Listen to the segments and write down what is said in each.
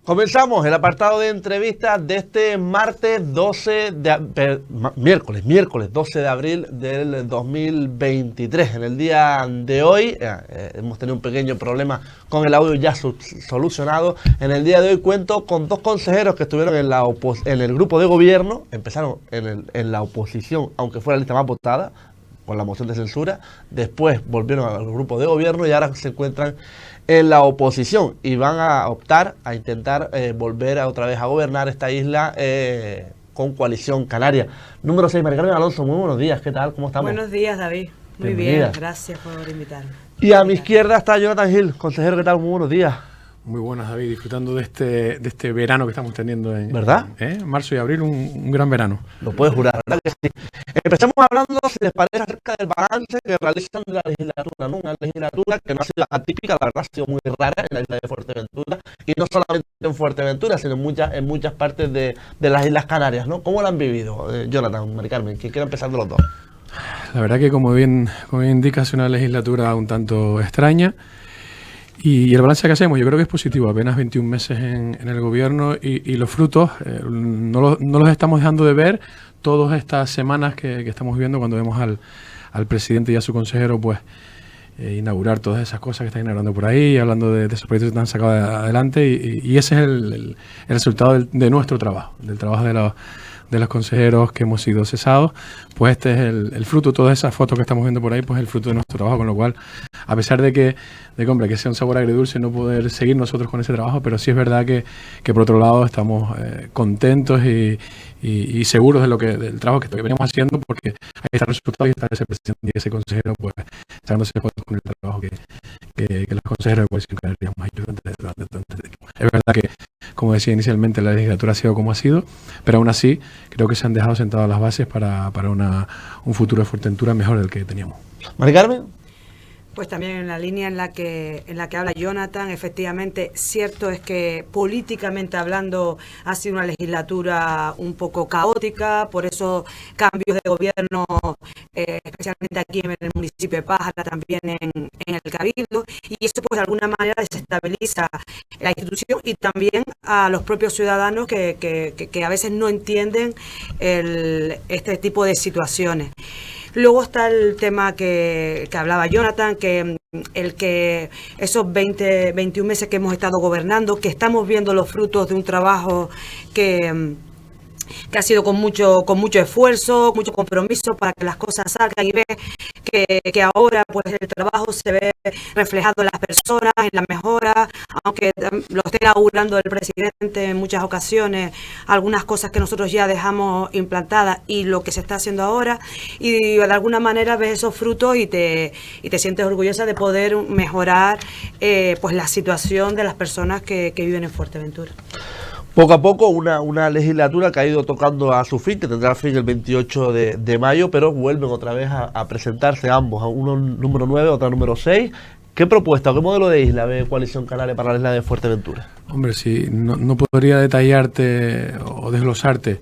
Comenzamos el apartado de entrevistas de este miércoles 12 de abril del 2023. En el día de hoy hemos tenido un pequeño problema con el audio ya solucionado. En el día de hoy cuento con dos consejeros que estuvieron en el grupo de gobierno. Empezaron en la oposición, aunque fue la lista más votada, con la moción de censura. Después volvieron al grupo de gobierno y ahora se encuentran en la oposición y van a optar a intentar volver otra vez a gobernar esta isla con Coalición Canaria. Número 6, María Carmen Alonso, muy buenos días, ¿qué tal? ¿Cómo estamos? Buenos días, David. Muy Bienvenida. bien, gracias por invitarme. Y a mi izquierda está Jonathan Gil, consejero, ¿qué tal? Muy buenos días. Muy buenas, David, disfrutando de este verano que estamos teniendo en ¿verdad? Marzo y abril, un gran verano. Lo puedes jurar, ¿verdad que sí? Empezamos hablando, si les parece, acerca del balance que realizan de la legislatura, ¿no? Una legislatura que no ha sido atípica, la verdad ha sido muy rara en la isla de Fuerteventura, y no solamente en Fuerteventura, sino en muchas partes de las Islas Canarias, ¿no? ¿Cómo la han vivido, Jonathan, Mari Carmen? ¿Quién quiere empezar de los dos? La verdad que, como bien indica, es una legislatura un tanto extraña. Y el balance que hacemos yo creo que es positivo, apenas 21 meses en el gobierno y los frutos no los estamos dejando de ver todas estas semanas que estamos viendo cuando vemos al presidente y a su consejero pues inaugurar todas esas cosas que están inaugurando por ahí, hablando de esos proyectos que están sacados adelante y ese es el resultado de nuestro trabajo, del trabajo de los consejeros que hemos sido cesados. Pues este es el fruto, todas esas fotos que estamos viendo por ahí, pues el fruto de nuestro trabajo, con lo cual, a pesar de que sea un sabor agridulce no poder seguir nosotros con ese trabajo, pero sí es verdad que por otro lado estamos contentos y seguros del trabajo que venimos haciendo, porque ahí está el resultado y está ese presidente y ese consejero pues sacándose fotos con el trabajo que los consejeros de Coalición Canaria hemos hecho durante este tiempo. Es verdad que, como decía inicialmente, la legislatura ha sido como ha sido, pero aún así creo que se han dejado sentadas las bases para un futuro de Fuerteventura mejor del que teníamos. Mari Carmen. Pues también en la línea en la que habla Jonathan, efectivamente, cierto es que políticamente hablando ha sido una legislatura un poco caótica, por eso cambios de gobierno, especialmente aquí en el municipio de Pájara, también en el Cabildo, y eso pues de alguna manera desestabiliza la institución y también a los propios ciudadanos que a veces no entienden este tipo de situaciones. Luego está el tema que hablaba Jonathan, que esos 21 meses que hemos estado gobernando, que estamos viendo los frutos de un trabajo que ha sido con mucho esfuerzo, mucho compromiso para que las cosas salgan, y ve que ahora pues el trabajo se ve reflejado en las personas, en la mejora, aunque lo esté inaugurando el presidente en muchas ocasiones, algunas cosas que nosotros ya dejamos implantadas y lo que se está haciendo ahora, y de alguna manera ves esos frutos y te sientes orgullosa de poder mejorar pues la situación de las personas que viven en Fuerteventura. Poco a poco una legislatura que ha ido tocando a su fin, que tendrá fin el 28 de mayo, pero vuelven otra vez a presentarse ambos, uno número 9, otro número 6. ¿Qué propuesta o qué modelo de isla ve Coalición Canaria para la isla de Fuerteventura? Hombre, sí, no podría detallarte o desglosarte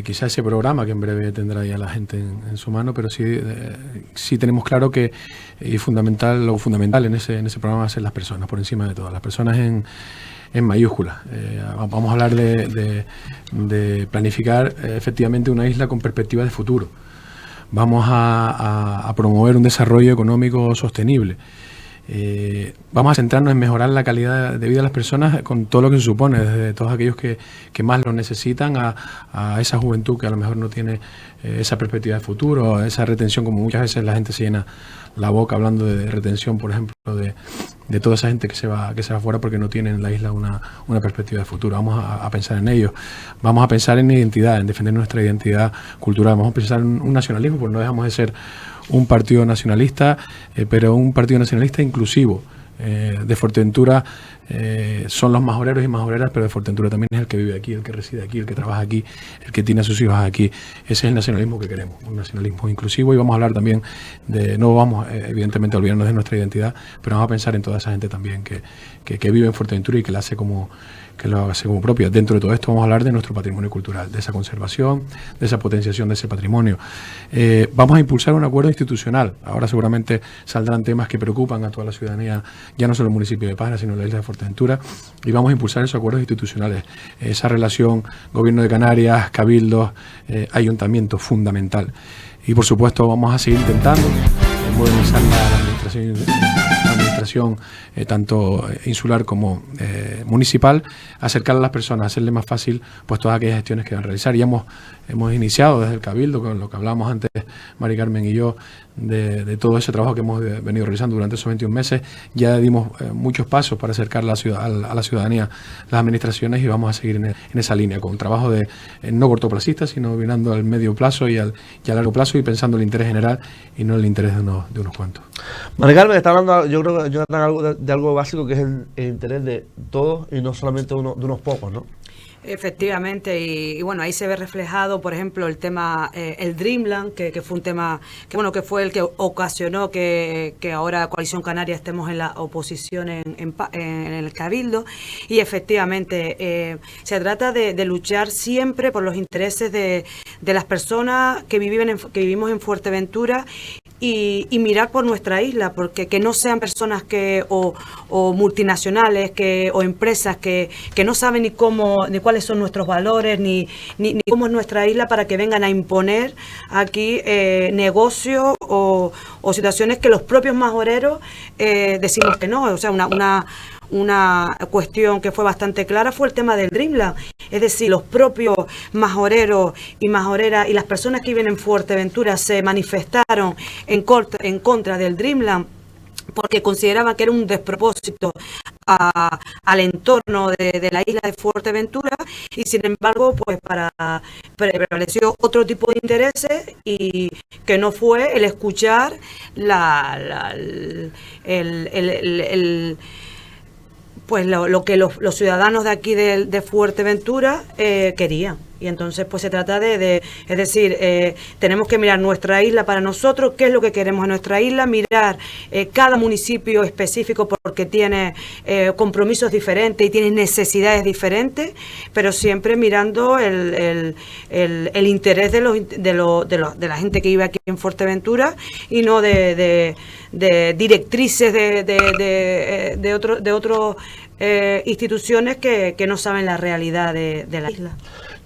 quizá ese programa que en breve tendrá ya la gente en su mano, pero sí tenemos claro que lo fundamental en ese programa va a ser las personas, por encima de todas, las personas en mayúsculas. Vamos a hablar de planificar efectivamente una isla con perspectiva de futuro. Vamos a promover un desarrollo económico sostenible. Vamos a centrarnos en mejorar la calidad de vida de las personas con todo lo que se supone, desde todos aquellos que más lo necesitan a esa juventud que a lo mejor no tiene esa perspectiva de futuro, esa retención, como muchas veces la gente se llena la boca hablando de retención, por ejemplo, de toda esa gente que se va fuera porque no tiene en la isla una perspectiva de futuro. Vamos a pensar en ello. Vamos a pensar en identidad, en defender nuestra identidad cultural. Vamos a pensar en un nacionalismo, porque no dejamos de ser un partido nacionalista, pero un partido nacionalista inclusivo. De Fuerteventura son los majoreros y majoreras, pero de Fuerteventura también es el que vive aquí, el que reside aquí, el que trabaja aquí, el que tiene a sus hijos aquí. Ese es el nacionalismo que queremos, un nacionalismo inclusivo. Y vamos a hablar también no vamos evidentemente a olvidarnos de nuestra identidad, pero vamos a pensar en toda esa gente también que vive en Fuerteventura y que la hace como propia. Dentro de todo esto vamos a hablar de nuestro patrimonio cultural, de esa conservación, de esa potenciación de ese patrimonio. Vamos a impulsar un acuerdo institucional. Ahora seguramente saldrán temas que preocupan a toda la ciudadanía, ya no solo el municipio de Pájara, sino la isla de Fuerteventura, Fuerteventura, y vamos a impulsar esos acuerdos institucionales. Esa relación Gobierno de Canarias, Cabildos, Ayuntamiento, fundamental. Y por supuesto vamos a seguir intentando modernizar la administración tanto insular como municipal, acercar a las personas, hacerle más fácil pues todas aquellas gestiones que van a realizar. Y hemos iniciado desde el Cabildo, con lo que hablábamos antes Mari Carmen y yo, de todo ese trabajo que hemos venido realizando durante esos 21 meses. Ya dimos muchos pasos para acercar a la ciudadanía las administraciones, y vamos a seguir en esa línea, con un trabajo no cortoplacista, sino mirando al medio plazo y a largo plazo, y pensando en el interés general y no en el interés de unos cuantos. Mari Carmen está hablando, yo creo que Jonathan, de algo básico, que es el interés de todos y no solamente de unos pocos, ¿no? Efectivamente, y bueno, ahí se ve reflejado, por ejemplo, el tema, el Dreamland, que fue un tema que fue el que ocasionó que ahora Coalición Canaria estemos en la oposición en el Cabildo. Y efectivamente se trata de luchar siempre por los intereses de las personas que vivimos en Fuerteventura, y mirar por nuestra isla, porque que no sean personas o multinacionales o empresas que no saben ni cuáles son nuestros valores, ni cómo es nuestra isla, para que vengan a imponer aquí negocios o situaciones que los propios majoreros decimos que no. O sea, una cuestión que fue bastante clara fue el tema del Dreamland. Es decir, los propios majoreros y majoreras y las personas que viven en Fuerteventura se manifestaron en contra del Dreamland, porque consideraban que era un despropósito al entorno de la isla de Fuerteventura, y sin embargo pues prevaleció otro tipo de intereses, y que no fue el escuchar lo que los ciudadanos de aquí de Fuerteventura querían. Y entonces pues se trata es decir, tenemos que mirar nuestra isla para nosotros, qué es lo que queremos en nuestra isla, mirar cada municipio específico, porque tiene compromisos diferentes y tiene necesidades diferentes, pero siempre mirando el interés de la gente que vive aquí en Fuerteventura, y no de directrices de otras instituciones que no saben la realidad de la isla.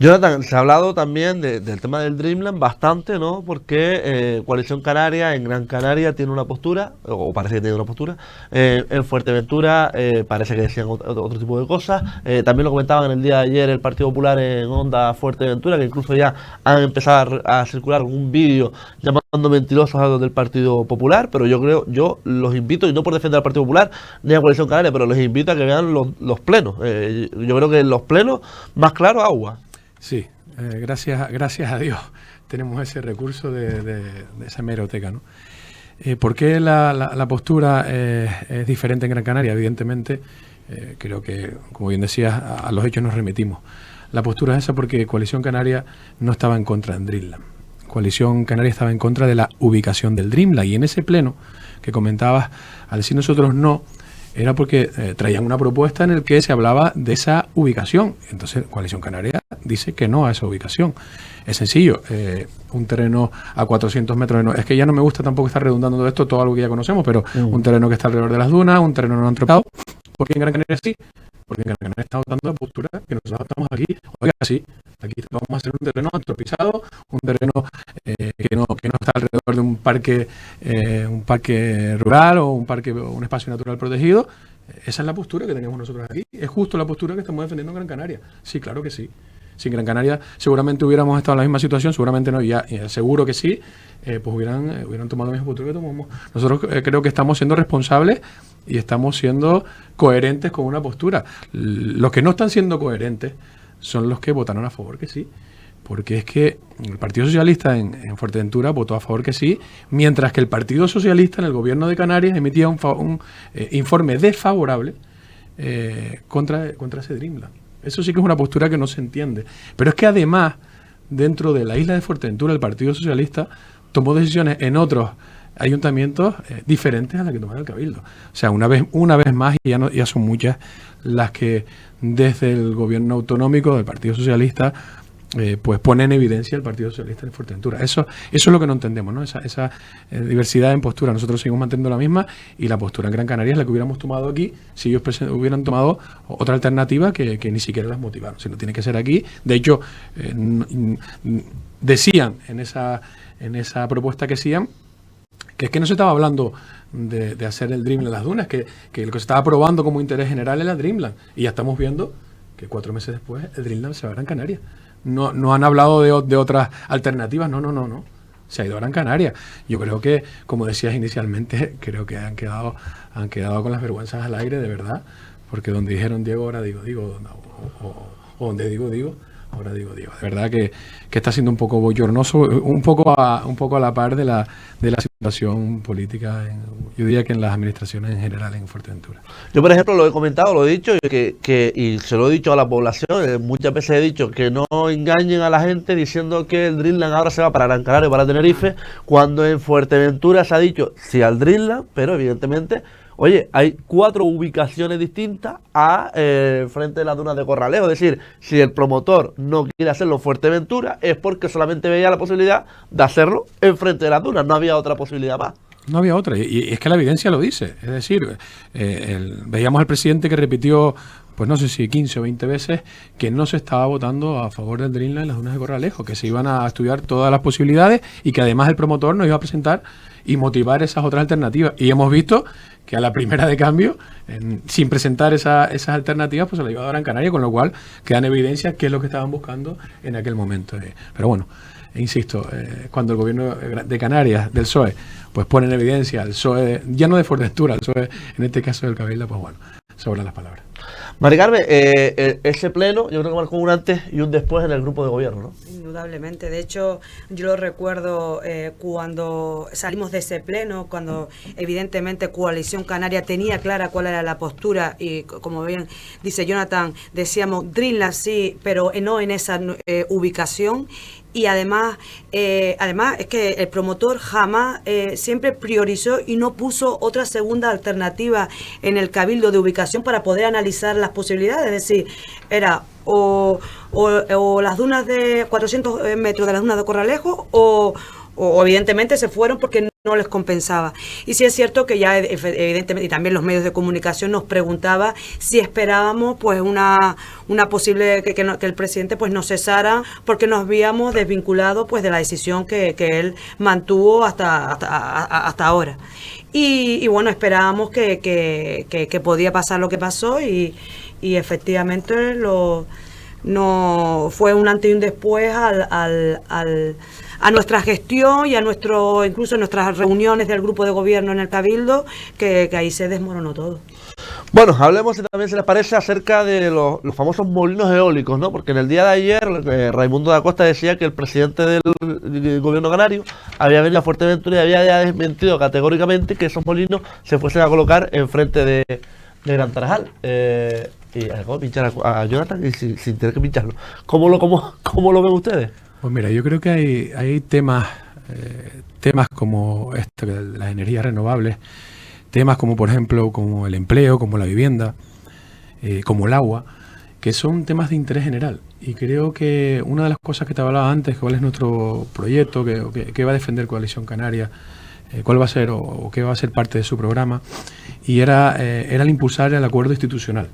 Jonathan, se ha hablado también del tema del Dreamland bastante, ¿no? Porque Coalición Canaria en Gran Canaria tiene una postura, o parece que tiene una postura. En Fuerteventura parece que decían otro tipo de cosas. También lo comentaban en el día de ayer el Partido Popular en Onda Fuerteventura, que incluso ya han empezado a circular un vídeo llamando mentirosos a los del Partido Popular. Pero yo los invito, y no por defender al Partido Popular ni a Coalición Canaria, pero los invito a que vean los plenos. Yo creo que en los plenos, más claro, agua. Sí, gracias a Dios tenemos ese recurso de esa hemeroteca, ¿no? ¿Por qué la postura es diferente en Gran Canaria? Evidentemente, creo que, como bien decías, a los hechos nos remitimos. La postura es esa porque Coalición Canaria no estaba en contra del Dreamland. Coalición Canaria estaba en contra de la ubicación del Dreamland, y en ese pleno que comentabas, al decir nosotros no, era porque traían una propuesta en el que se hablaba de esa ubicación. Entonces Coalición Canaria dice que no a esa ubicación. Es sencillo, un terreno a 400 metros, es que ya no me gusta tampoco estar redundando todo esto, todo algo que ya conocemos, pero un terreno que está alrededor de las dunas, un terreno no antropizado. ¿Por qué en Gran Canaria sí? Porque en Gran Canaria está adoptando la postura que nosotros estamos aquí. Oiga, sí, aquí vamos a hacer un terreno antropizado, un terreno que no está alrededor de un parque rural o un espacio natural protegido. Esa es la postura que tenemos nosotros aquí. Es justo la postura que estamos defendiendo en Gran Canaria. Sí, claro que sí. Si en Gran Canaria seguramente hubiéramos estado en la misma situación, seguramente no, ya seguro que sí, pues hubieran tomado la misma postura que tomamos. Nosotros creo que estamos siendo responsables y estamos siendo coherentes con una postura. Los que no están siendo coherentes son los que votaron a favor que sí, porque es que el Partido Socialista en Fuerteventura votó a favor que sí, mientras que el Partido Socialista en el gobierno de Canarias emitía un informe desfavorable contra ese Dreamland. Eso sí que es una postura que no se entiende. Pero es que además, dentro de la isla de Fuerteventura, el Partido Socialista tomó decisiones en otros ayuntamientos diferentes a las que tomó el Cabildo. O sea, una vez más, y ya son muchas las que desde el gobierno autonómico del Partido Socialista pues pone en evidencia el Partido Socialista en Fuerteventura. Eso es lo que no entendemos, ¿no? Esa diversidad en postura. Nosotros seguimos manteniendo la misma, y la postura en Gran Canaria es la que hubiéramos tomado aquí si ellos hubieran tomado otra alternativa que ni siquiera las motivaron. Sino tiene que ser aquí. De hecho, decían en esa propuesta que hacían que es que no se estaba hablando de hacer el Dreamland en las dunas, que lo que se estaba aprobando como interés general era el Dreamland, y ya estamos viendo que 4 meses después el Dreamland se va a Gran Canaria. No han hablado de otras alternativas, no. Se ha ido a Gran Canaria. Yo creo que, como decías inicialmente, creo que han quedado con las vergüenzas al aire, de verdad, porque donde dijeron Diego, ahora digo, o donde digo, ahora digo. De verdad que está siendo un poco bochornoso, un poco a la par de la situación política, yo diría que en las administraciones en general en Fuerteventura. Yo, por ejemplo, lo he comentado, lo he dicho, y se lo he dicho a la población, muchas veces he dicho que no engañen a la gente diciendo que el Dreamland ahora se va para Gran Canaria o para Tenerife, cuando en Fuerteventura se ha dicho sí al Dreamland, pero evidentemente, oye, hay 4 ubicaciones distintas frente de las dunas de Corralejo. Es decir, si el promotor no quiere hacerlo en Fuerteventura, es porque solamente veía la posibilidad de hacerlo enfrente de las dunas. No había otra posibilidad más. No había otra, y es que la evidencia lo dice. Es decir, veíamos al presidente que repitió, pues no sé si 15 o 20 veces, que no se estaba votando a favor del Dreamland en las dunas de Corralejo, que se iban a estudiar todas las posibilidades y que además el promotor nos iba a presentar y motivar esas otras alternativas. Y hemos visto que a la primera de cambio, sin presentar esas alternativas, pues se la iba a dar a Gran Canaria, con lo cual queda en evidencia qué es lo que estaban buscando en aquel momento. Pero bueno, insisto, cuando el gobierno de Canarias, del PSOE, pues pone en evidencia al PSOE, ya no de Fuerteventura, el PSOE, en este caso del Cabildo, pues bueno, sobran las palabras. Mari Carmen, ese pleno yo creo que marcó un antes y un después en el grupo de gobierno, ¿no? Indudablemente. De hecho, yo lo recuerdo cuando salimos de ese pleno, cuando evidentemente Coalición Canaria tenía clara cuál era la postura, y como bien dice Jonathan, decíamos Dreamland sí, pero no en esa ubicación. Y además es que el promotor jamás siempre priorizó y no puso otra segunda alternativa en el cabildo de ubicación para poder analizar las posibilidades. Es decir, era o las dunas de 400 metros de las dunas de Corralejo o evidentemente se fueron porque no les compensaba. Y sí es cierto que ya evidentemente, y también los medios de comunicación nos preguntaba si esperábamos pues una posible que el presidente pues no cesara, porque nos habíamos desvinculado pues de la decisión que él mantuvo hasta ahora. Y bueno, esperábamos que podía pasar lo que pasó, y efectivamente no fue un antes y un después a nuestra gestión y incluso en nuestras reuniones del grupo de gobierno en el Cabildo, que ahí se desmoronó todo. Bueno, hablemos, si también se les parece, acerca de los famosos molinos eólicos, ¿no? Porque en el día de ayer Raimundo da Costa decía que el presidente del gobierno canario había venido a Fuerteventura y había ya desmentido categóricamente que esos molinos se fuesen a colocar enfrente de Gran Tarajal. Y acabo de pinchar a Jonathan y sin tener que pincharlo. ¿Cómo lo ven ustedes? Pues mira, yo creo que hay temas como esto, las energías renovables, temas como por ejemplo como el empleo, como la vivienda, como el agua, que son temas de interés general. Y creo que una de las cosas que te hablaba antes, cuál es nuestro proyecto, que va a defender Coalición Canaria, cuál va a ser o qué va a ser parte de su programa, y era el impulsar el acuerdo institucional.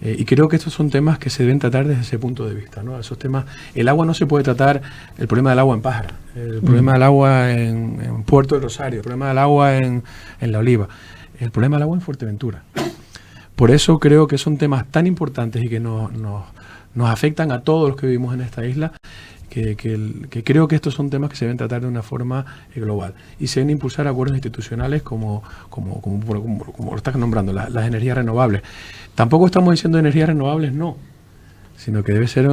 Y creo que estos son temas que se deben tratar desde ese punto de vista, ¿no? Esos temas, el agua no se puede tratar, el problema del agua en Pájara, el problema del agua en Puerto del Rosario, el problema del agua en La Oliva, el problema del agua en Fuerteventura. Por eso creo que son temas tan importantes y que nos afectan a todos los que vivimos en esta isla, que creo que estos son temas que se deben tratar de una forma global y se deben impulsar acuerdos institucionales como lo estás nombrando, las energías renovables. Tampoco estamos diciendo energías renovables no, sino que debe ser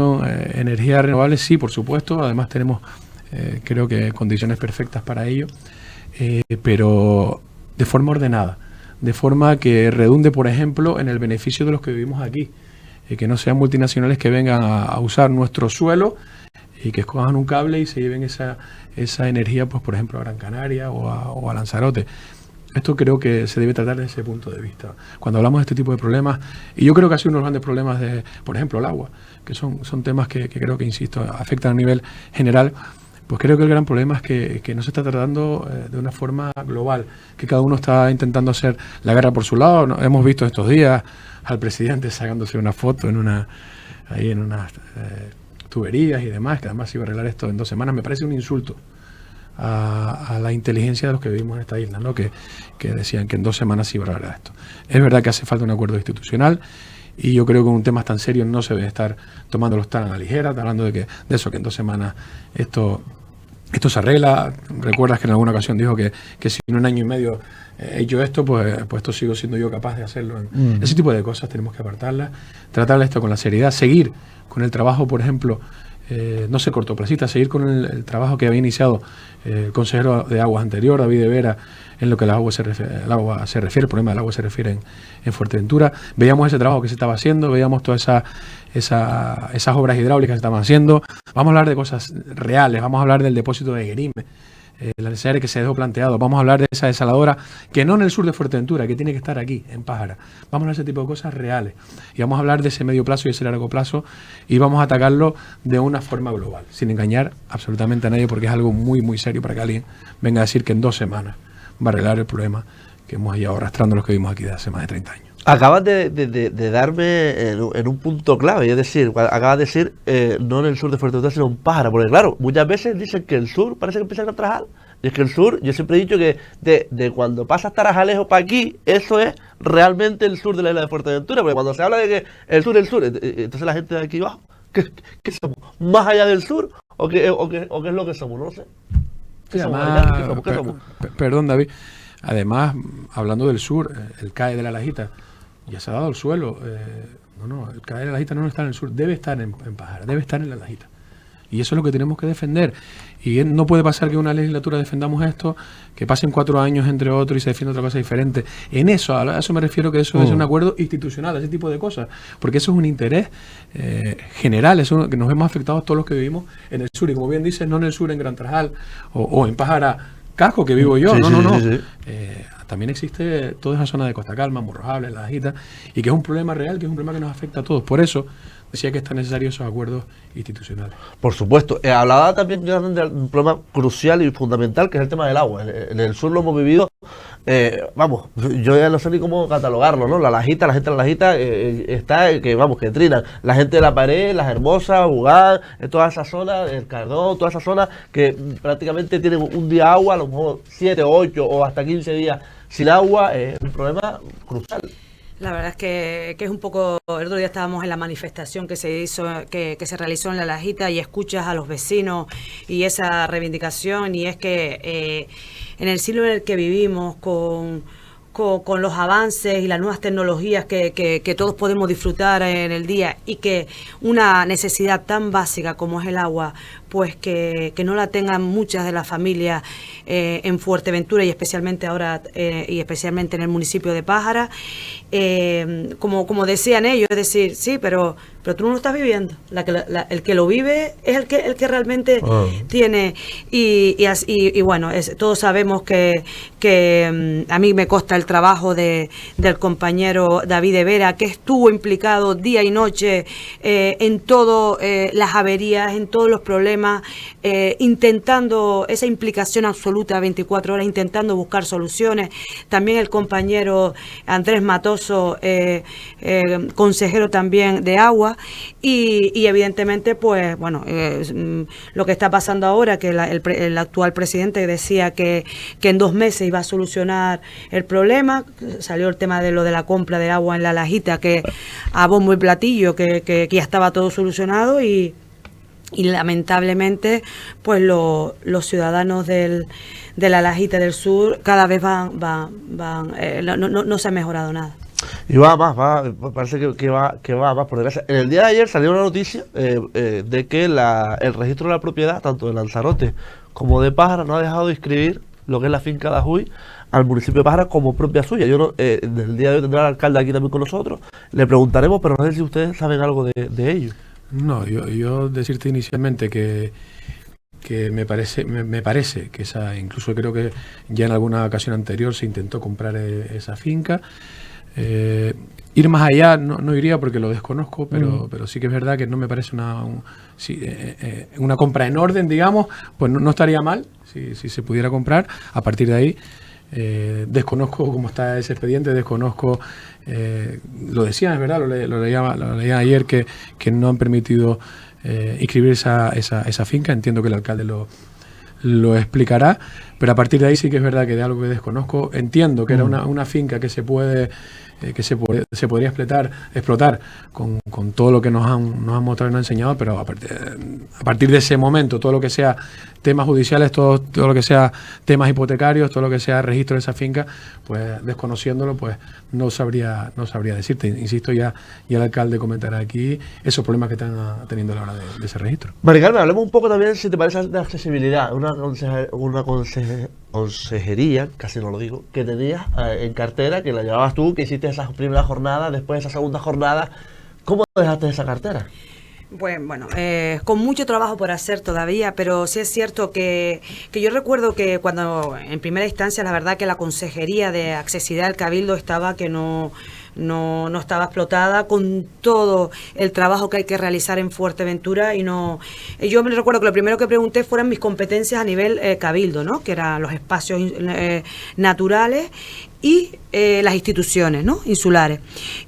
energías renovables sí, por supuesto. Además tenemos creo que condiciones perfectas para ello, pero de forma ordenada, de forma que redunde, por ejemplo, en el beneficio de los que vivimos aquí, que no sean multinacionales que vengan a usar nuestro suelo y que escojan un cable y se lleven esa energía, pues por ejemplo a Gran Canaria o a Lanzarote. Esto creo que se debe tratar desde ese punto de vista. Cuando hablamos de este tipo de problemas, y yo creo que ha sido uno de los grandes problemas de, por ejemplo, el agua, que son temas que creo que, insisto, afectan a nivel general, pues creo que el gran problema es que no se está tratando de una forma global, que cada uno está intentando hacer la guerra por su lado. ¿No? Hemos visto estos días al presidente sacándose una foto en unas tuberías y demás, que además se iba a arreglar esto en 2 semanas. Me parece un insulto a la inteligencia de los que vivimos en esta isla, ¿no? Que decían que en 2 semanas se iba a arreglar esto. Es verdad que hace falta un acuerdo institucional, y yo creo que un tema tan serio no se debe estar tomándolos tan a la ligera, hablando de eso, que en 2 semanas esto se arregla. Recuerdas que en alguna ocasión dijo que si en 1 año y medio he hecho esto, pues esto sigo siendo yo capaz de hacerlo. Ese tipo de cosas tenemos que apartarlas, tratar esto con la seriedad, seguir con el trabajo, por ejemplo, no ser cortoplacista, seguir con el trabajo que había iniciado el consejero de Aguas anterior, David de Vera, en lo que el agua se refiere, el problema del agua se refiere en Fuerteventura. Veíamos ese trabajo que se estaba haciendo, veíamos todas esas obras hidráulicas que se estaban haciendo. Vamos a hablar de cosas reales, vamos a hablar del depósito de Guerime, la necesidad que se dejó planteado. Vamos a hablar de esa desaladora que no en el sur de Fuerteventura, que tiene que estar aquí, en Pájara. Vamos a hablar de ese tipo de cosas reales. Y vamos a hablar de ese medio plazo y ese largo plazo, y vamos a atacarlo de una forma global, sin engañar absolutamente a nadie, porque es algo muy, muy serio para que alguien venga a decir que en 2 semanas va a arreglar el problema que hemos llevado arrastrando los que vimos aquí de hace más de 30 años. Acabas de darme en un punto clave, es decir, acabas de decir no en el sur de Fuerteventura, sino en Pájara, porque claro, muchas veces dicen que el sur parece que empieza a Tarajal, y es que el sur, yo siempre he dicho que de cuando pasas Tarajalejo para aquí, eso es realmente el sur de la isla de Fuerteventura, porque cuando se habla de que el sur, entonces la gente de aquí abajo, ¿qué somos? ¿Más allá del sur? ¿O qué es lo que somos? No lo sé. ¿Qué somos? ¿Qué somos? Perdón, David. Además, hablando del sur, el CAE de la Lajita ya se ha dado el suelo. El CAE de la Lajita no está en el sur, debe estar en Pájara, debe estar en la Lajita. Y eso es lo que tenemos que defender. Y no puede pasar que una legislatura defendamos esto, que pasen 4 años entre otros y se defienda otra cosa diferente. A eso me refiero, que eso es un acuerdo institucional, ese tipo de cosas. Porque eso es un interés general, eso que nos hemos afectado todos los que vivimos en el sur. Y como bien dices, no en el sur, en Gran Tarajal o en Pájara Casco, que vivo yo. Sí. También existe toda esa zona de Costa Calma, Morrojable, La Lajita, y que es un problema real, que es un problema que nos afecta a todos. Por eso decía que están necesarios esos acuerdos institucionales. Por supuesto. Hablaba también de un problema crucial y fundamental, que es el tema del agua. En el sur lo hemos vivido, yo ya no sé ni cómo catalogarlo, ¿no? La gente de la Lajita está, que trinan. La gente de La Pared, Las Hermosas, Bugán, toda esa zona, el Cardón, toda esa zona que prácticamente tienen un día agua, a lo mejor 7, 8 o hasta 15 días sin agua. Es un problema crucial. La verdad es que es un poco. El otro día estábamos en la manifestación que se hizo, que se realizó en La Lajita, y escuchas a los vecinos y esa reivindicación, y es que en el siglo en el que vivimos, con los avances y las nuevas tecnologías que todos podemos disfrutar en el día, y que una necesidad tan básica como es el agua, pues que no la tengan muchas de las familias en Fuerteventura, y especialmente ahora y especialmente en el municipio de Pájara, como decían ellos, es decir, sí, pero tú no lo estás viviendo. El que lo vive es el que realmente tiene. Y bueno, todos sabemos que a mí me consta el trabajo del compañero David de Vera, que estuvo implicado día y noche en todas las averías, en todos los problemas, intentando esa implicación absoluta 24 horas, intentando buscar soluciones. También el compañero Andrés Matoso, consejero también de agua, y evidentemente, pues bueno, lo que está pasando ahora, que el actual presidente decía que en 2 meses iba a solucionar el problema. Salió el tema de lo de la compra de agua en La Lajita, que a bombo y platillo, que ya estaba todo solucionado, y lamentablemente pues los ciudadanos de La Lajita del sur cada vez no se ha mejorado nada. Y parece que va más, por desgracia. En el día de ayer salió una noticia de que el registro de la propiedad, tanto de Lanzarote como de Pájara, no ha dejado de inscribir lo que es la finca de Ajuy al municipio de Pájara como propia suya. En el día de hoy tendrá al alcalde aquí también con nosotros, le preguntaremos, pero no sé si ustedes saben algo de ello. No, yo decirte inicialmente que que me parece que esa, incluso creo que ya en alguna ocasión anterior se intentó comprar esa finca. Ir más allá no iría porque lo desconozco, pero sí que es verdad que no me parece una compra en orden, digamos, pues no estaría mal si se pudiera comprar. A partir de ahí, desconozco cómo está ese expediente, desconozco, lo decían, es verdad, lo leía ayer, que no han permitido inscribir esa finca. Entiendo que el alcalde lo explicará, pero a partir de ahí sí que es verdad que de algo que desconozco, entiendo que era una finca que se podría explotar con todo lo que nos han mostrado y nos han enseñado, pero a partir de ese momento, todo lo que sea temas judiciales, todo lo que sea temas hipotecarios, todo lo que sea registro de esa finca, pues desconociéndolo, pues no sabría decirte. Insisto, ya el alcalde comentará aquí esos problemas que están teniendo a la hora de ese registro. Mari Carmen, hablemos un poco también, si te parece, de accesibilidad. Una consejería, casi no lo digo, que tenías en cartera, que la llevabas tú, que hiciste esa primera jornada, después esa segunda jornada. ¿Cómo dejaste esa cartera? Bueno, con mucho trabajo por hacer todavía, pero sí es cierto que yo recuerdo que cuando en primera instancia, la verdad que la Consejería de Accesibilidad del Cabildo estaba que no estaba explotada con todo el trabajo que hay que realizar en Fuerteventura yo me recuerdo que lo primero que pregunté fueron mis competencias a nivel cabildo, ¿no? Que eran los espacios naturales y las instituciones, ¿no? Insulares.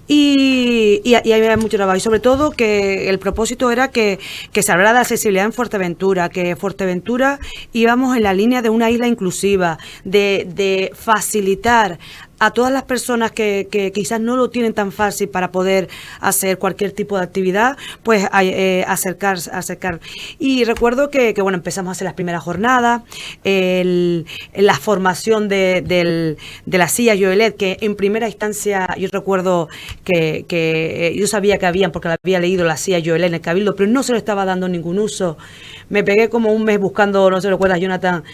Y ahí había mucho trabajo. Y sobre todo que el propósito era que se hablara de accesibilidad en Fuerteventura, que Fuerteventura íbamos en la línea de una isla inclusiva, de facilitar a todas las personas que quizás no lo tienen tan fácil para poder hacer cualquier tipo de actividad, pues acercar. Y recuerdo que bueno, empezamos a hacer las primeras jornadas, la formación de la silla Joelet, que en primera instancia yo recuerdo que yo sabía que habían, porque la había leído, la silla Joelet en el Cabildo, pero no se le estaba dando ningún uso. Me pegué como un mes buscando, no sé si recuerdas, Jonathan,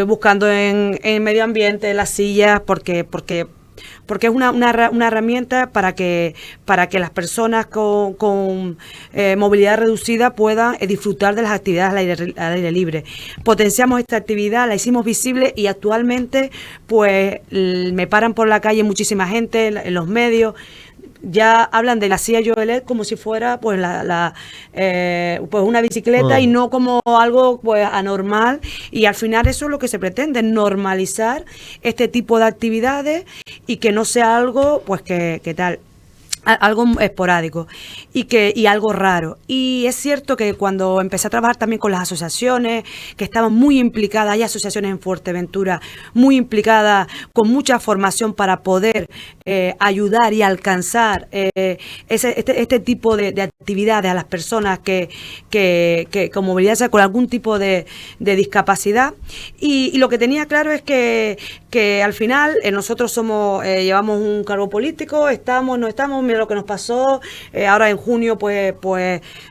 buscando en medio ambiente las sillas, porque es una herramienta para que las personas con movilidad reducida puedan disfrutar de las actividades al aire libre. Potenciamos esta actividad, la hicimos visible y actualmente pues me paran por la calle muchísima gente en los medios. Ya hablan de la silla Joelet como si fuera pues pues una bicicleta y no como algo pues anormal, y al final eso es lo que se pretende, normalizar este tipo de actividades y que no sea algo pues que tal, algo esporádico y algo raro. Y es cierto que cuando empecé a trabajar también con las asociaciones que estaban muy implicadas, hay asociaciones en Fuerteventura muy implicadas con mucha formación para poder ayudar y alcanzar este tipo de actividades a las personas que con movilidad, o sea, con algún tipo de discapacidad. Y lo que tenía claro es que al final nosotros llevamos un cargo político, no estamos, mira lo que nos pasó, ahora en junio pues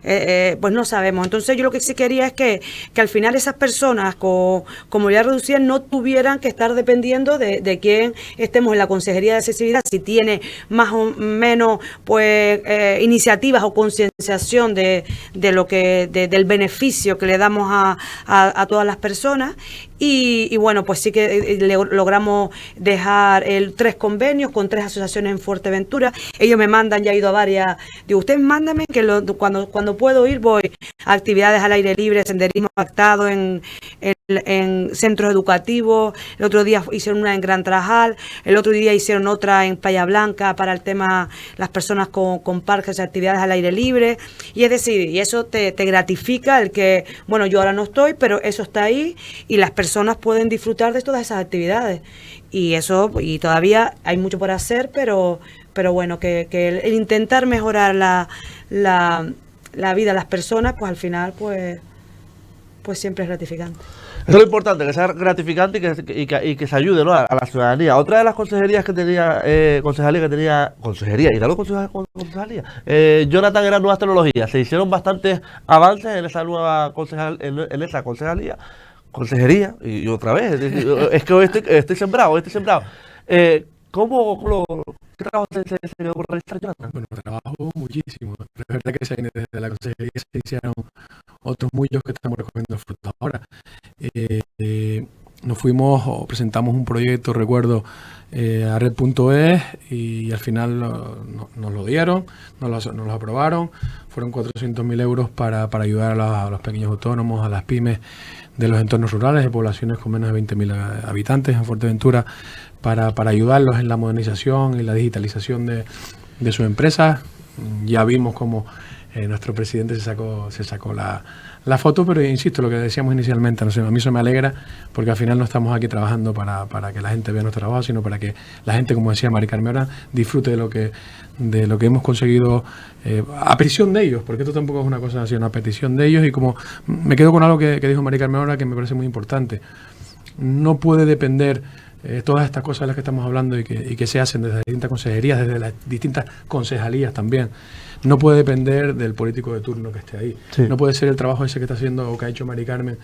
no sabemos. Entonces yo lo que sí quería es que al final esas personas con movilidad reducida no tuvieran que estar dependiendo de quién estemos en la Consejería de Accesibilidad, si tiene más o menos pues iniciativas o concienciación del beneficio que le damos a todas las personas. Y bueno, pues sí que logramos dejar 3 convenios con 3 asociaciones en Fuerteventura. Ellos me mandan, ya he ido a varias, digo, ustedes mándame que cuando puedo ir voy a actividades al aire libre, senderismo pactado en centros educativos. El otro día hicieron una en Gran Trajal, el otro día hicieron otra en Playa Blanca para el tema las personas con parques y actividades al aire libre. Y es decir, y eso te gratifica el que, bueno, yo ahora no estoy, pero eso está ahí y las personas pueden disfrutar de todas esas actividades. Y todavía hay mucho por hacer, pero bueno, que el intentar mejorar la vida de las personas, pues al final pues siempre es gratificante. Eso es lo importante, que sea gratificante y que se ayude, ¿no? a la ciudadanía. Otra de las consejerías que tenía, Jonathan, eran nuevas tecnologías. Se hicieron bastantes avances en esa nueva consejería, y otra vez, es que hoy estoy sembrado. ¿Qué trabajo se quedó por realizar, Jonathan? Bueno, trabajo muchísimo. Es verdad que desde la consejería se iniciaron otros muchos que estamos recogiendo frutos ahora. Nos fuimos o presentamos un proyecto, recuerdo, a Red.es y al final nos lo dieron, nos lo aprobaron. Fueron 400.000 euros para ayudar a los pequeños autónomos, a las pymes de los entornos rurales, de poblaciones con menos de 20.000 habitantes en Fuerteventura, para ayudarlos en la modernización y la digitalización de sus empresas. Ya vimos cómo nuestro presidente se sacó la foto, pero insisto, lo que decíamos inicialmente, no sé, a mí eso me alegra, porque al final no estamos aquí trabajando para que la gente vea nuestro trabajo, sino para que la gente, como decía Mari Carmen ahora, disfrute de lo que hemos conseguido a petición de ellos, porque esto tampoco es una cosa así, una petición de ellos. Y como me quedo con algo que dijo Mari Carmen ahora, que me parece muy importante, no puede depender todas estas cosas de las que estamos hablando y que se hacen desde las distintas consejerías, desde las distintas concejalías también. No puede depender del político de turno que esté ahí. Sí. No puede ser el trabajo ese que está haciendo o que ha hecho Mari Carmen,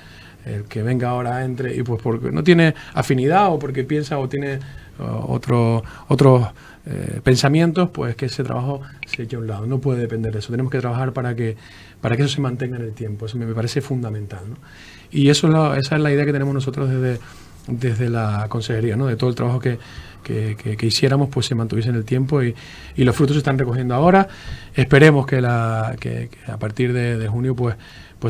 el que venga ahora, entre, y pues porque no tiene afinidad o porque piensa o tiene otros pensamientos, pues que ese trabajo se eche a un lado. No puede depender de eso. Tenemos que trabajar para que eso se mantenga en el tiempo. Eso me parece fundamental, ¿no? Y esa es la idea que tenemos nosotros desde la consejería, ¿no? De todo el trabajo que hiciéramos, pues se mantuviese en el tiempo, y los frutos se están recogiendo ahora. Esperemos que a partir de junio pues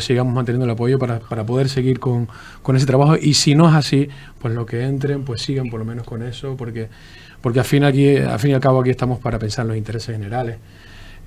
sigamos manteniendo el apoyo para poder seguir con ese trabajo, y si no es así, pues lo que entren pues sigan por lo menos con eso, porque al fin y al cabo aquí estamos para pensar en los intereses generales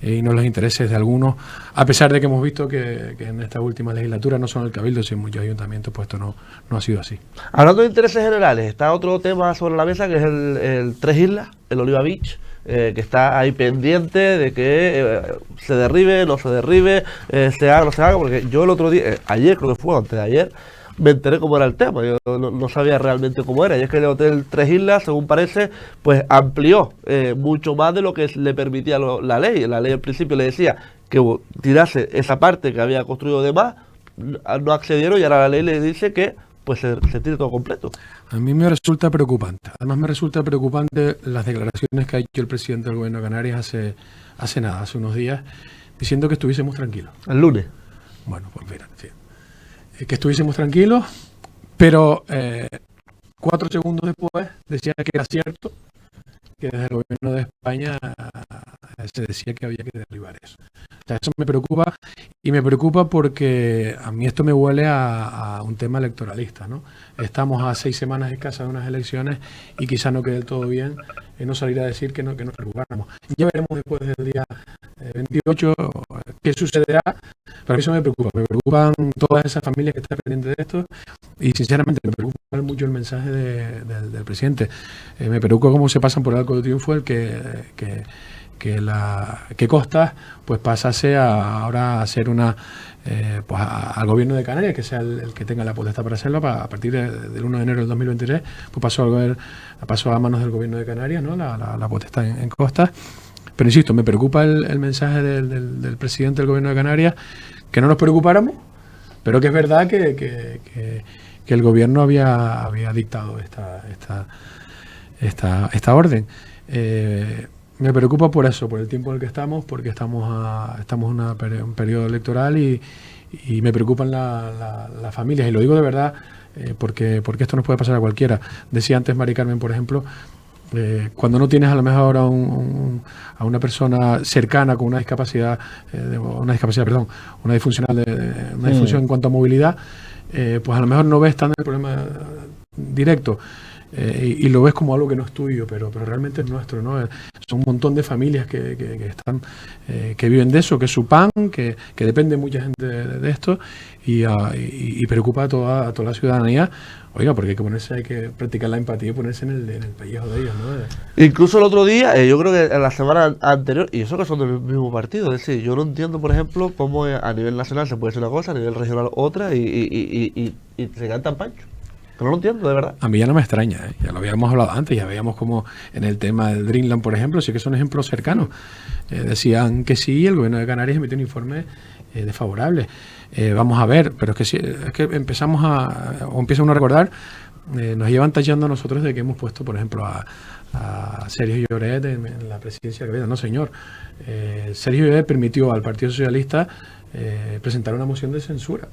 y no los intereses de algunos, a pesar de que hemos visto que en esta última legislatura, no solo en el Cabildo, sino en muchos ayuntamientos, pues esto no ha sido así. Hablando de intereses generales, está otro tema sobre la mesa, que es el Tres Islas, el Oliva Beach, que está ahí pendiente de que se derribe, no se derribe, se haga, no se haga, porque yo el otro día, ayer creo que fue, antes de ayer, me enteré cómo era el tema. Yo no sabía realmente cómo era, y es que el Hotel Tres Islas, según parece, pues amplió mucho más de lo que le permitía la ley. La ley al principio le decía que tirase esa parte que había construido de más, no accedieron, y ahora la ley le dice que pues se tire todo completo. A mí me resulta preocupante. Además me resulta preocupante las declaraciones que ha hecho el presidente del Gobierno de Canarias hace unos días, diciendo que estuviésemos tranquilos. El lunes. Bueno, pues mira, sí. Que estuviésemos tranquilos, pero 4 segundos después decía que era cierto, que desde el Gobierno de España se decía que había que derribar eso. O sea, eso me preocupa, y me preocupa porque a mí esto me huele a un tema electoralista, ¿no? Estamos a 6 semanas escasas de unas elecciones y quizá no quede del todo bien no salir a decir que nos preocupáramos. Ya veremos después del día 28 qué sucederá, pero a mí eso me preocupan todas esas familias que están pendientes de esto, y sinceramente me preocupa mucho el mensaje del presidente. Me preocupa cómo se pasan por el Arco de Triunfo el que Costas pues pasase ahora a ser pues al Gobierno de Canarias, que sea el que tenga la potestad para hacerlo. A partir del 1 de enero del 2023 pues pasó a manos del Gobierno de Canarias, ¿no? la potestad en Costas. Pero insisto, me preocupa el mensaje del presidente del Gobierno de Canarias, que no nos preocupáramos, pero que es verdad que el Gobierno había dictado esta orden. Me preocupa por eso, por el tiempo en el que estamos, porque estamos en un periodo electoral, y me preocupan las familias, y lo digo de verdad, porque esto nos puede pasar a cualquiera. Decía antes Mari Carmen, por ejemplo, cuando no tienes a lo mejor a una persona cercana con una discapacidad, una disfunción en cuanto a movilidad, pues a lo mejor no ves tan el problema directo. Y lo ves como algo que no es tuyo, pero realmente es nuestro, ¿no? Son un montón de familias que están que viven de eso, que es su pan, que depende mucha gente de esto, y preocupa a toda la ciudadanía. Oiga, porque hay que practicar la empatía y ponerse en el pellejo de ellos, ¿no? Incluso el otro día, yo creo que en la semana anterior, y eso que son del mismo partido, es decir, yo no entiendo, por ejemplo, cómo a nivel nacional se puede hacer una cosa, a nivel regional otra, y se cantan pancho. No lo entiendo, de verdad. A mí ya no me extraña, ya lo habíamos hablado antes, ya veíamos como en el tema del Dreamland, por ejemplo, sí que son ejemplos cercanos. Decían que sí, el Gobierno de Canarias emitió un informe desfavorable. Vamos a ver, pero es que empieza uno a recordar nos llevan tachando a nosotros de que hemos puesto, por ejemplo, a Sergio Lloret en la presidencia del gobierno. No, señor. Sergio Lloret permitió al Partido Socialista presentar una moción de censura.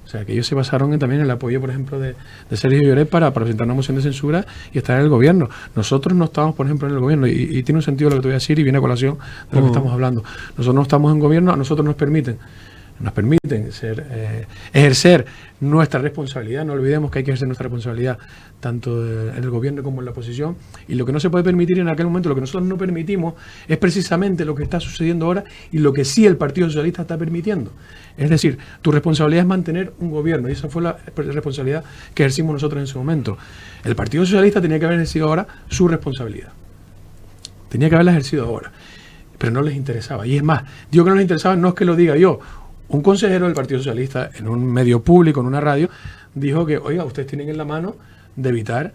O sea, que ellos se basaron también en el apoyo, por ejemplo, de Sergio Lloret para presentar una moción de censura y estar en el gobierno. Nosotros no estamos, por ejemplo, en el gobierno, y tiene un sentido lo que te voy a decir y viene a colación de lo que estamos hablando. Nosotros no estamos en gobierno, a nosotros nos permiten ejercer nuestra responsabilidad. No olvidemos que hay que ejercer nuestra responsabilidad tanto en el gobierno como en la oposición, y lo que no se puede permitir en aquel momento, lo que nosotros no permitimos, es precisamente lo que está sucediendo ahora y lo que sí el Partido Socialista está permitiendo. Es decir, tu responsabilidad es mantener un gobierno, y esa fue la responsabilidad que ejercimos nosotros en ese momento. El Partido Socialista tenía que haber ejercido ahora su responsabilidad, tenía que haberla ejercido ahora, pero no les interesaba. Y es más, digo que no les interesaba, no es que lo diga yo. Un consejero del Partido Socialista en un medio público, en una radio, dijo que, oiga, ustedes tienen en la mano de evitar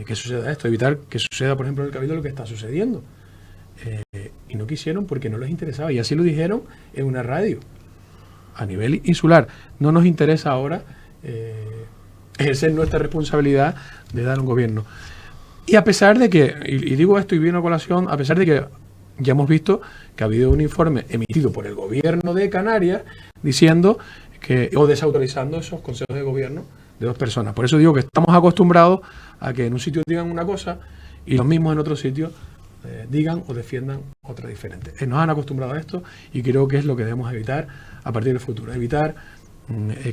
que suceda esto, evitar que suceda, por ejemplo, en el Cabildo lo que está sucediendo. Y no quisieron porque no les interesaba. Y así lo dijeron en una radio, a nivel insular. No nos interesa ahora ejercer nuestra responsabilidad de dar un gobierno. Y a pesar de que, y digo esto y viene a colación, a pesar de que ya hemos visto que ha habido un informe emitido por el gobierno de Canarias diciendo que, o desautorizando esos consejos de gobierno de 2 personas. Por eso digo que estamos acostumbrados a que en un sitio digan una cosa y los mismos en otro sitio digan o defiendan otra diferente. Nos han acostumbrado a esto y creo que es lo que debemos evitar a partir del futuro. Evitar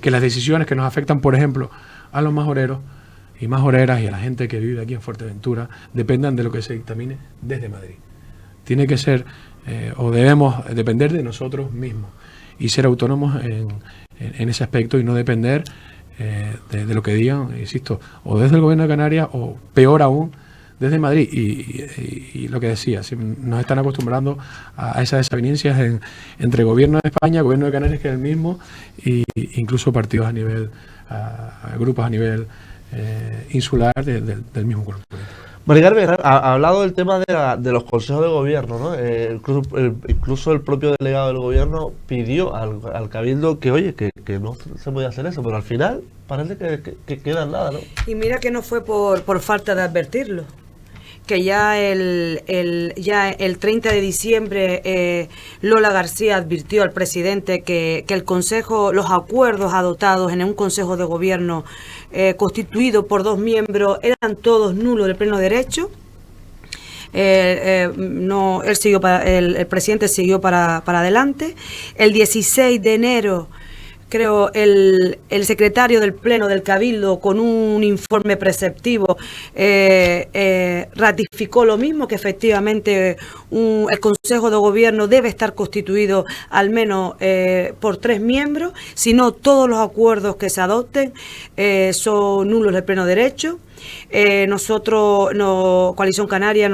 que las decisiones que nos afectan, por ejemplo, a los majoreros y majoreras y a la gente que vive aquí en Fuerteventura dependan de lo que se dictamine desde Madrid. Tiene que ser, o debemos depender de nosotros mismos y ser autónomos en ese aspecto y no depender de lo que digan, insisto, o desde el gobierno de Canarias o peor aún, desde Madrid. Y lo que decía, nos están acostumbrando a esas desavenencias entre gobierno de España, gobierno de Canarias, que es el mismo, e incluso partidos a nivel, grupos a nivel insular del mismo grupo político. Mari Carmen ha hablado del tema de los consejos de gobierno, ¿no? Incluso el propio delegado del gobierno pidió al Cabildo que, oye, que no se podía hacer eso, pero al final parece que queda en nada, ¿no? Y mira que no fue por falta de advertirlo, que ya el 30 de diciembre Lola García advirtió al presidente que el Consejo, los acuerdos adoptados en un Consejo de Gobierno constituido por 2 miembros eran todos nulos de pleno derecho. El presidente siguió para adelante. El 16 de enero, creo, el secretario del Pleno del Cabildo, con un informe preceptivo, ratificó lo mismo, que efectivamente el Consejo de Gobierno debe estar constituido al menos por 3 miembros, si no todos los acuerdos que se adopten son nulos de pleno derecho. Nosotros, Coalición Canaria,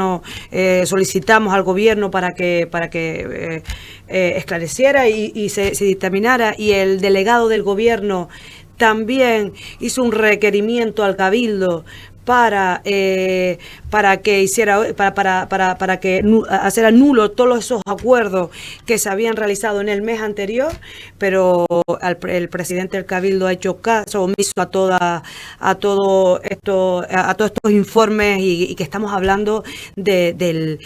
solicitamos al gobierno para que esclareciera y se dictaminara, y el delegado del gobierno también hizo un requerimiento al Cabildo para que hacer nulo todos esos acuerdos que se habían realizado en el mes anterior, pero el presidente del Cabildo ha hecho caso omiso a todos estos informes, y que estamos hablando del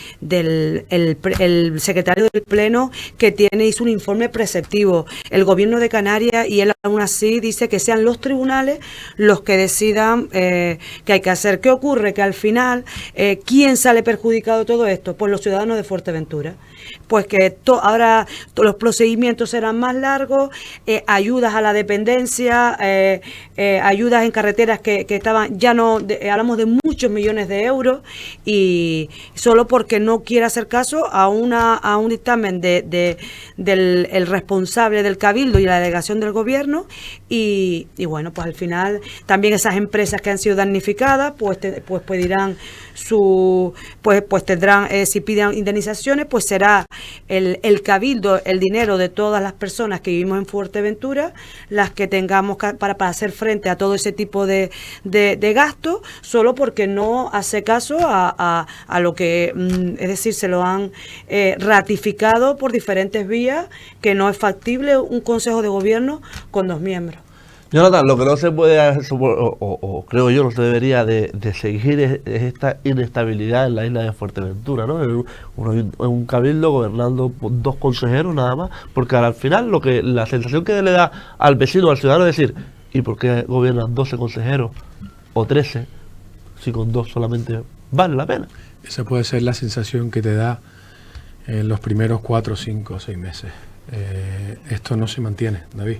secretario del Pleno, que hizo un informe preceptivo. El gobierno de Canarias, y él aún así dice que sean los tribunales los que decidan que hay que hacer. ¿Qué ocurre? Que al final, ¿quién sale perjudicado de todo esto? Pues los ciudadanos de Fuerteventura. Pues que ahora los procedimientos serán más largos, ayudas a la dependencia, ayudas en carreteras que estaban, ya no, hablamos de muchos millones de euros, y solo porque no quiere hacer caso a un dictamen del responsable del Cabildo y la delegación del gobierno, y bueno, pues al final también esas empresas que han sido damnificadas pues pedirán pues tendrán, si piden indemnizaciones, pues será el Cabildo, el dinero de todas las personas que vivimos en Fuerteventura, las que tengamos para hacer frente a todo ese tipo de gastos, solo porque no hace caso a lo que, es decir, se lo han ratificado por diferentes vías, que no es factible un Consejo de Gobierno con 2 miembros. Jonathan, lo que no se puede hacer, o creo yo, no se debería de seguir es esta inestabilidad en la isla de Fuerteventura, ¿no? Un cabildo gobernando dos consejeros nada más, porque al final la sensación que le da al vecino, al ciudadano, es decir, ¿y por qué gobiernan 12 consejeros o 13 si con dos solamente vale la pena? Esa puede ser la sensación que te da en los primeros 4, 5, 6 meses. Esto no se mantiene, David.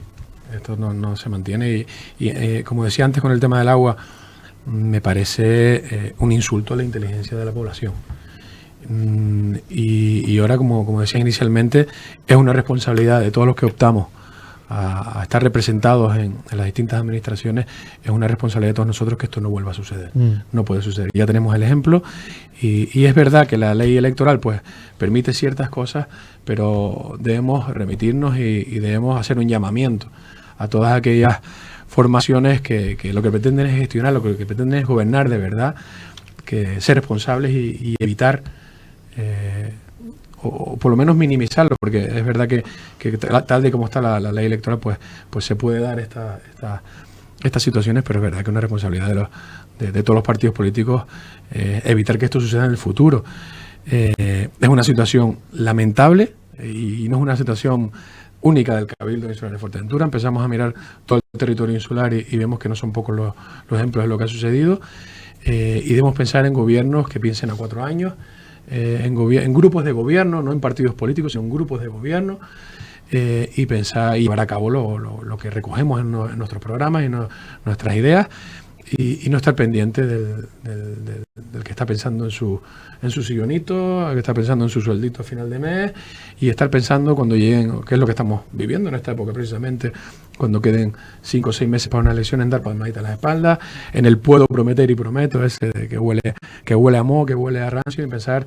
Esto no se mantiene y como decía antes con el tema del agua, me parece un insulto a la inteligencia de la población. Y ahora, como decía inicialmente, es una responsabilidad de todos los que optamos a estar representados en las distintas administraciones, es una responsabilidad de todos nosotros que esto no vuelva a suceder. No puede suceder. Ya tenemos el ejemplo y es verdad que la ley electoral pues permite ciertas cosas, pero debemos remitirnos y debemos hacer un llamamiento a todas aquellas formaciones que lo que pretenden es gestionar, lo que pretenden es gobernar de verdad, que ser responsables y evitar o por lo menos minimizarlo, porque es verdad que tal de como está la ley electoral pues se puede dar estas situaciones, pero es verdad que es una responsabilidad de todos los partidos políticos evitar que esto suceda en el futuro. Es una situación lamentable y no es una situación única del Cabildo Insular de Fuerteventura. Empezamos a mirar todo el territorio insular y vemos que no son pocos los ejemplos de lo que ha sucedido, y debemos pensar en gobiernos que piensen a 4 años, en grupos de gobierno, no en partidos políticos, sino en grupos de gobierno, y pensar y llevar a cabo lo que recogemos en nuestros programas y nuestras ideas, y no estar pendiente del que está pensando en su sillonito, el que está pensando en su sueldito a final de mes, y estar pensando cuando lleguen, que es lo que estamos viviendo en esta época precisamente, cuando queden 5 o 6 meses para una elección, en dar palmadita a la espalda, en el puedo prometer y prometo, ese de que huele a moho, que huele a rancio, y pensar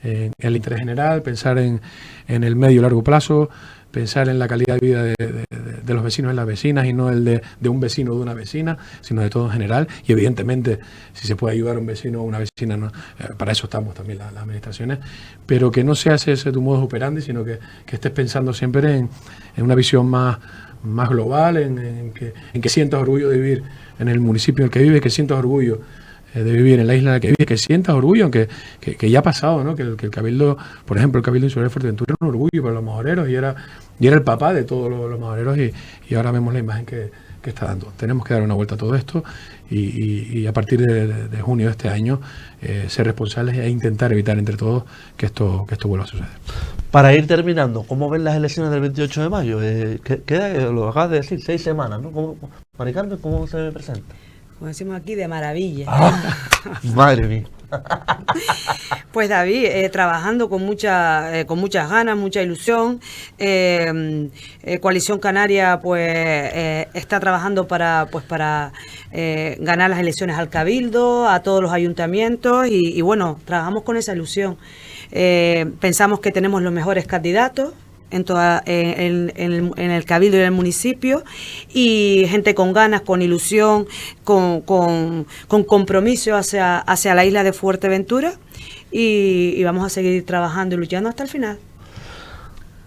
en el interés general, pensar en el medio y largo plazo, pensar en la calidad de vida de los vecinos y las vecinas, y no el de un vecino o de una vecina, sino de todo en general. Y evidentemente, si se puede ayudar a un vecino o una vecina, no, para eso estamos también las administraciones, pero que no sea ese tu modus operandi, sino que estés pensando siempre en una visión más global, en que sientas orgullo de vivir en el municipio en el que vives, que sientas orgullo de vivir en la isla en la que vives, que sientas orgullo, aunque ya ha pasado, ¿no? Que el Cabildo, por ejemplo, el Cabildo Insular de Fuerteventura era un orgullo para los majoreros y era el papá de todos los majoreros, y ahora vemos la imagen que está dando. Tenemos que dar una vuelta a todo esto y a partir de junio de este año ser responsables e intentar evitar entre todos que esto vuelva a suceder. Para ir terminando, ¿cómo ven las elecciones del 28 de mayo? Queda, lo acabas de decir, 6 semanas, ¿no? Mari Carmen, ¿cómo se presenta? Como decimos aquí, de maravilla. Madre mía. Pues David, trabajando con muchas ganas, mucha ilusión. Coalición Canaria pues está trabajando para ganar las elecciones al Cabildo, a todos los ayuntamientos, y bueno, trabajamos con esa ilusión. Pensamos que tenemos los mejores candidatos en el Cabildo y en el municipio, y gente con ganas, con ilusión, con compromiso hacia la isla de Fuerteventura, y vamos a seguir trabajando y luchando hasta el final.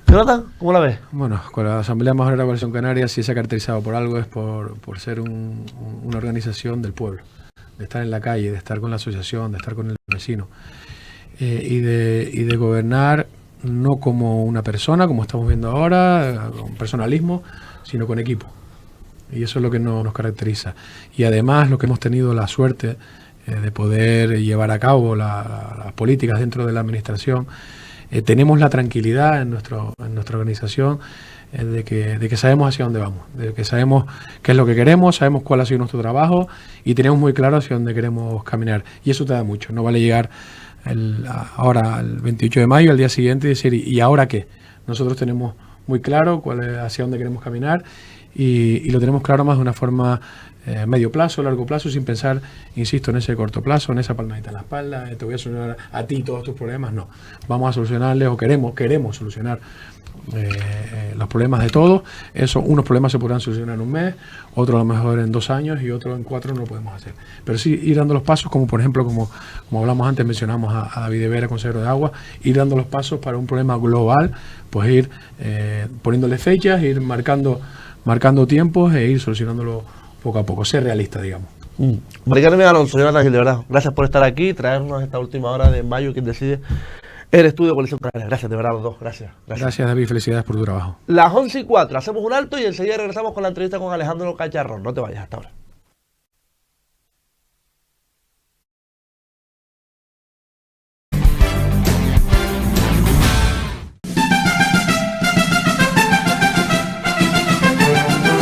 Jonathan, ¿cómo la ves? Bueno, con la Asamblea Majorera de la Coalición Canaria, si se ha caracterizado por algo, es por ser una organización del pueblo, de estar en la calle, de estar con la asociación, de estar con el vecino, y de gobernar no como una persona, como estamos viendo ahora, con personalismo, sino con equipo. Y eso es lo que nos caracteriza. Y además lo que hemos tenido la suerte de poder llevar a cabo las políticas dentro de la administración, tenemos la tranquilidad en nuestra organización de que sabemos hacia dónde vamos, de que sabemos qué es lo que queremos, sabemos cuál ha sido nuestro trabajo y tenemos muy claro hacia dónde queremos caminar. Y eso te da mucho. No vale llegar ahora el 28 de mayo, al día siguiente, y decir, ¿y ahora qué? Nosotros tenemos muy claro hacia dónde queremos caminar, y lo tenemos claro más de una forma medio plazo, largo plazo, sin pensar, insisto, en ese corto plazo, en esa palmadita en la espalda, te voy a solucionar a ti todos tus problemas. No, vamos a solucionarles, o queremos solucionar los problemas de todos. Unos problemas se podrán solucionar en un mes, otros a lo mejor en 2 años, y otros en 4 no lo podemos hacer. Pero sí ir dando los pasos, como por ejemplo, como hablamos antes, mencionamos a David de Vera, consejero de agua, ir dando los pasos para un problema global, pues ir poniéndole fechas, ir marcando marcando tiempos e ir solucionándolo poco a poco, ser realista, digamos. Maricarmen Alonso, Jonathan Gil, de verdad, gracias por estar aquí y traernos esta última hora de mayo, quien decide el estudio de Coalición Canaria. Gracias, de verdad, los dos, gracias. Gracias, David, felicidades por tu trabajo. Las 11:04, hacemos un alto y enseguida regresamos con la entrevista con Alejandro Cacharrón. No te vayas, hasta ahora.